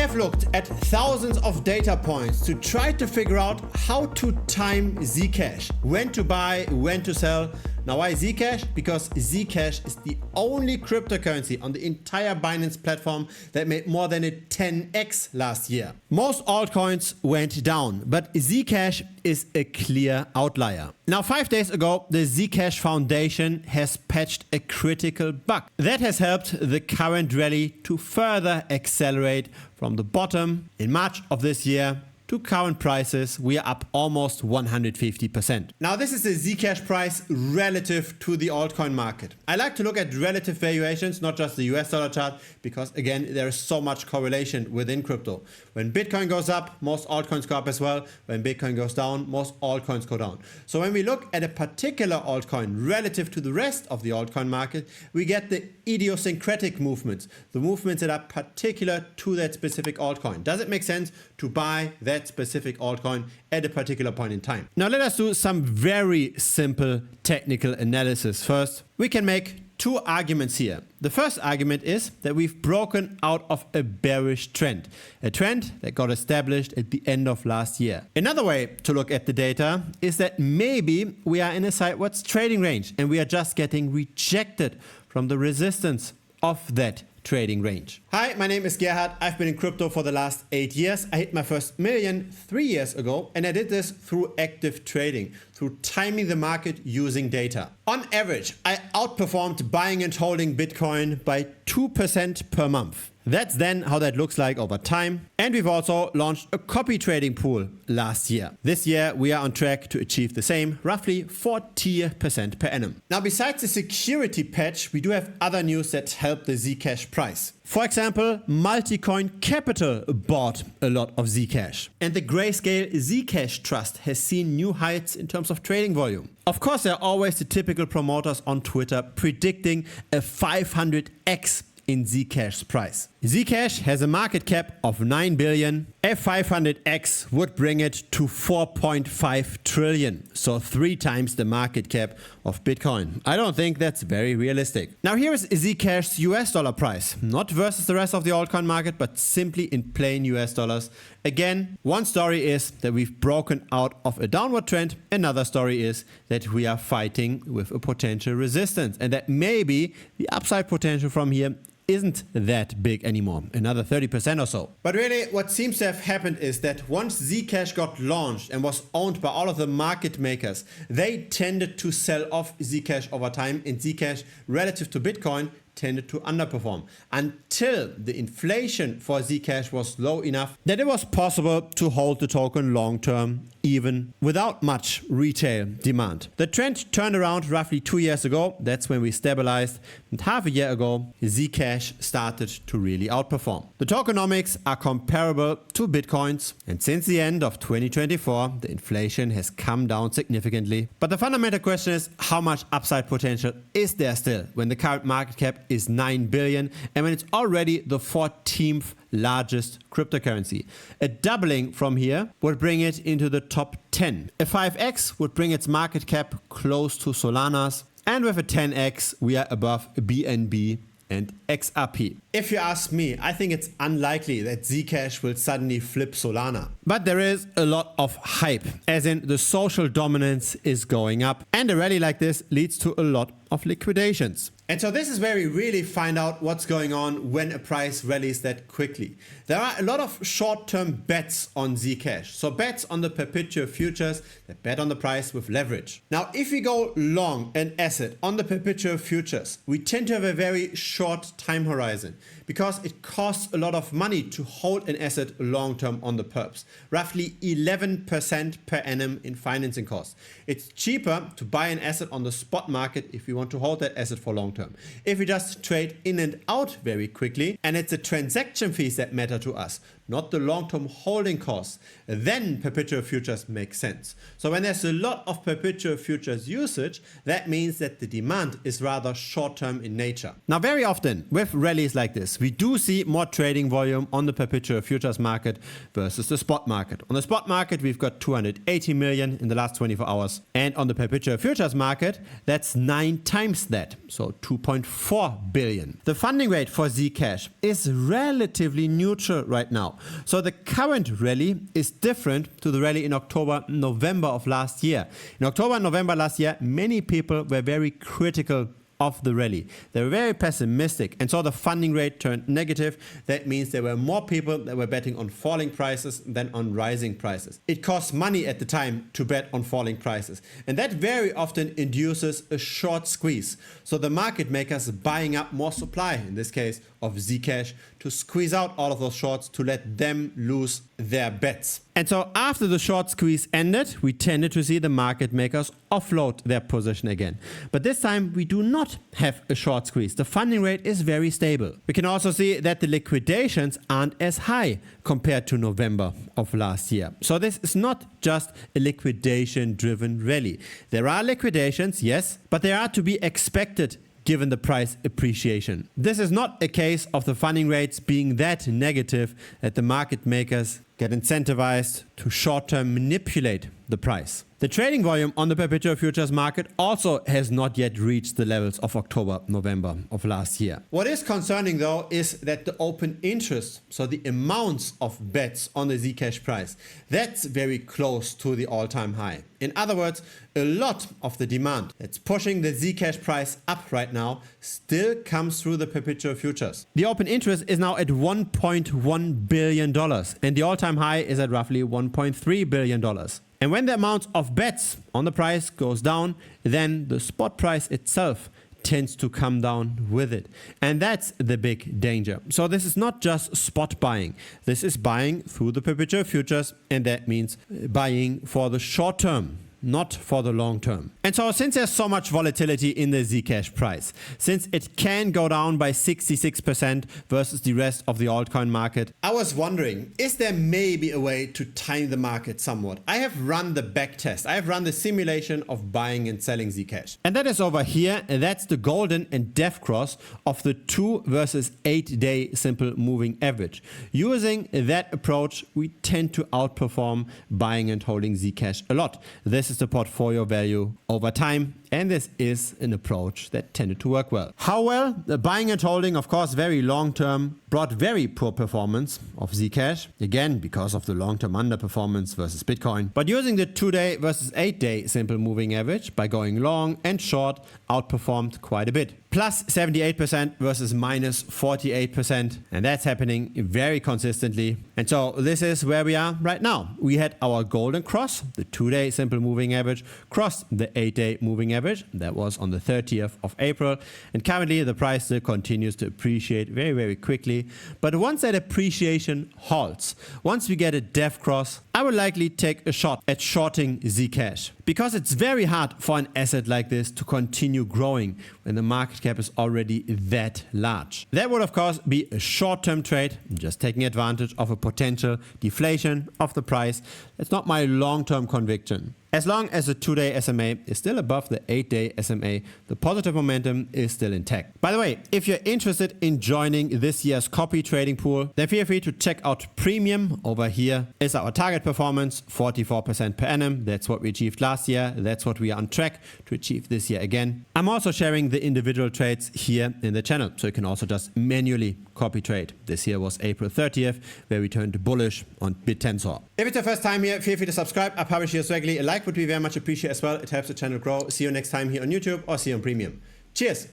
have looked at thousands of data points to try to figure out how to time Zcash, when to buy, when to sell. Now why Zcash? Because Zcash is the only cryptocurrency on the entire Binance platform that made more than a 10x last year. Most altcoins went down, but Zcash is a clear outlier. Now 5 days ago, the Zcash Foundation has patched a critical bug that has helped the current rally to further accelerate from the bottom in March of this year to current prices. We are up almost 150%. Now this is the Zcash price relative to the altcoin market. I like to look at relative valuations, not just the US dollar chart, because again, there is so much correlation within crypto. When Bitcoin goes up, most altcoins go up as well. When Bitcoin goes down, most altcoins go down. So when we look at a particular altcoin relative to the rest of the altcoin market, we get the idiosyncratic movements, the movements that are particular to that specific altcoin. Does it make sense to buy that specific altcoin at a particular point in time? Now let us do some very simple technical analysis. First, we can make two arguments here. The first argument is that we've broken out of a bearish trend, a trend that got established at the end of last year. Another way to look at the data is that maybe we are in a sideways trading range and we are just getting rejected from the resistance of that trading range. Hi, my name is Gerhard. I've been in crypto for the last 8 years. I hit my first million 3 years ago, and I did this through active trading, through timing the market using data. On average, I outperformed buying and holding Bitcoin by 2% per month. That's then how that looks like over time. And we've also launched a copy trading pool last year. This year, we are on track to achieve the same, roughly 40% per annum. Now, besides the security patch, we do have other news that help the Zcash price. For example, Multicoin Capital bought a lot of Zcash. And the Grayscale Zcash Trust has seen new heights in terms of trading volume. Of course, there are always the typical promoters on Twitter predicting a 500x in Zcash's price. Zcash has a market cap of 9 billion. A 500x would bring it to 4.5 trillion. So 3 times the market cap of Bitcoin. I don't think that's very realistic. Now here is Zcash's US dollar price. Not versus the rest of the altcoin market, but simply in plain US dollars. Again, one story is that we've broken out of a downward trend. Another story is that we are fighting with a potential resistance and that maybe the upside potential from here isn't that big anymore, another 30% or so. But really what seems to have happened is that once Zcash got launched and was owned by all of the market makers, they tended to sell off Zcash over time, and Zcash relative to Bitcoin tended to underperform until the inflation for Zcash was low enough that it was possible to hold the token long term even without much retail demand. The trend turned around roughly 2 years ago. That's when we stabilized, and half a year ago Zcash started to really outperform. The tokenomics are comparable to Bitcoin's, and since the end of 2024 the inflation has come down significantly. But the fundamental question is, how much upside potential is there still when the current market cap is 9 billion and when it's already the 14th largest cryptocurrency? A doubling from here would bring it into the top 10. A 5x would bring its market cap close to Solana's, and with a 10x we are above BNB and XRP. If you ask me, I think it's unlikely that Zcash will suddenly flip Solana. But there is a lot of hype, as in the social dominance is going up, and a rally like this leads to a lot of liquidations. And so this is where we really find out what's going on when a price rallies that quickly. There are a lot of short-term bets on Zcash. So bets on the perpetual futures that bet on the price with leverage. Now, if we go long an asset on the perpetual futures, we tend to have a very short time horizon because it costs a lot of money to hold an asset long-term on the perps. Roughly 11% per annum in financing costs. It's cheaper to buy an asset on the spot market if you want to hold that asset for long term. If we just trade in and out very quickly, and it's the transaction fees that matter to us, not the long-term holding costs, then perpetual futures make sense. So when there's a lot of perpetual futures usage, that means that the demand is rather short-term in nature. Now, very often with rallies like this, is we do see more trading volume on the perpetual futures market versus the spot market. On the spot market, we've got 280 million in the last 24 hours. And on the perpetual futures market, that's 9 times that, so 2.4 billion. The funding rate for Zcash is relatively neutral right now. So the current rally is different to the rally in October, November of last year. In October and November last year, many people were very critical of the rally. They were very pessimistic, and so the funding rate turned negative. That means there were more people that were betting on falling prices than on rising prices. It costs money at the time to bet on falling prices, and that very often induces a short squeeze. So the market makers buying up more supply, in this case of Zcash, to squeeze out all of those shorts to let them lose their bets. And so after the short squeeze ended, we tended to see the market makers offload their position again. But this time we do not have a short squeeze. The funding rate is very stable. We can also see that the liquidations aren't as high compared to November of last year. So this is not just a liquidation driven rally. There are liquidations, yes, but they are to be expected given the price appreciation. This is not a case of the funding rates being that negative that the market makers get incentivized to short-term manipulate the price. The trading volume on the perpetual futures market also has not yet reached the levels of October, November of last year. What is concerning though is that the open interest, so the amounts of bets on the Zcash price, that's very close to the all-time high. In other words, a lot of the demand that's pushing the Zcash price up right now still comes through the perpetual futures. The open interest is now at $1.1 billion and the all-time high is at roughly $1.3 billion. And when the amount of bets on the price goes down, then the spot price itself tends to come down with it. And that's the big danger. So this is not just spot buying. This is buying through the perpetual futures, and that means buying for the short term, not for the long term. And so since there's so much volatility in the Zcash price, since it can go down by 66% versus the rest of the altcoin market, I was wondering, is there maybe a way to time the market somewhat? I have run the backtest. I have run the simulation of buying and selling Zcash. And that is over here, and that's the golden and death cross of the 2 versus 8 day simple moving average. Using that approach, we tend to outperform buying and holding Zcash a lot. This is the portfolio value over time, and this is an approach that tended to work well. How well? The buying and holding, of course, very long term, brought very poor performance of Zcash, again because of the long-term underperformance versus Bitcoin. But using the 2-day versus 8-day simple moving average by going long and short outperformed quite a bit. Plus 78% versus minus 48%, and that's happening very consistently. And so this is where we are right now. We had our golden cross, the 2-day simple moving average, crossed the 8-day moving average. That was on the 30th of April. And currently the price still continues to appreciate very, very quickly. But once that appreciation halts, once we get a death cross, I would likely take a shot at shorting Zcash, because it's very hard for an asset like this to continue growing when the market cap is already that large. That would of course be a short-term trade, just taking advantage of a potential deflation of the price. That's not my long-term conviction. As long as the 2-day SMA is still above the 8-day SMA, the positive momentum is still intact. By the way, if you're interested in joining this year's copy trading pool, then feel free to check out Premium. Over here is our target performance, 44% per annum. That's what we achieved last year. That's what we are on track to achieve this year again. I'm also sharing the individual trades here in the channel, so you can also just manually copy trade. This year was April 30th, where we turned bullish on BitTensor. If it's your first time here, feel free to subscribe. I publish here regularly. A like would be very much appreciated as well. It helps the channel grow. See you next time here on YouTube or see you on Premium. Cheers!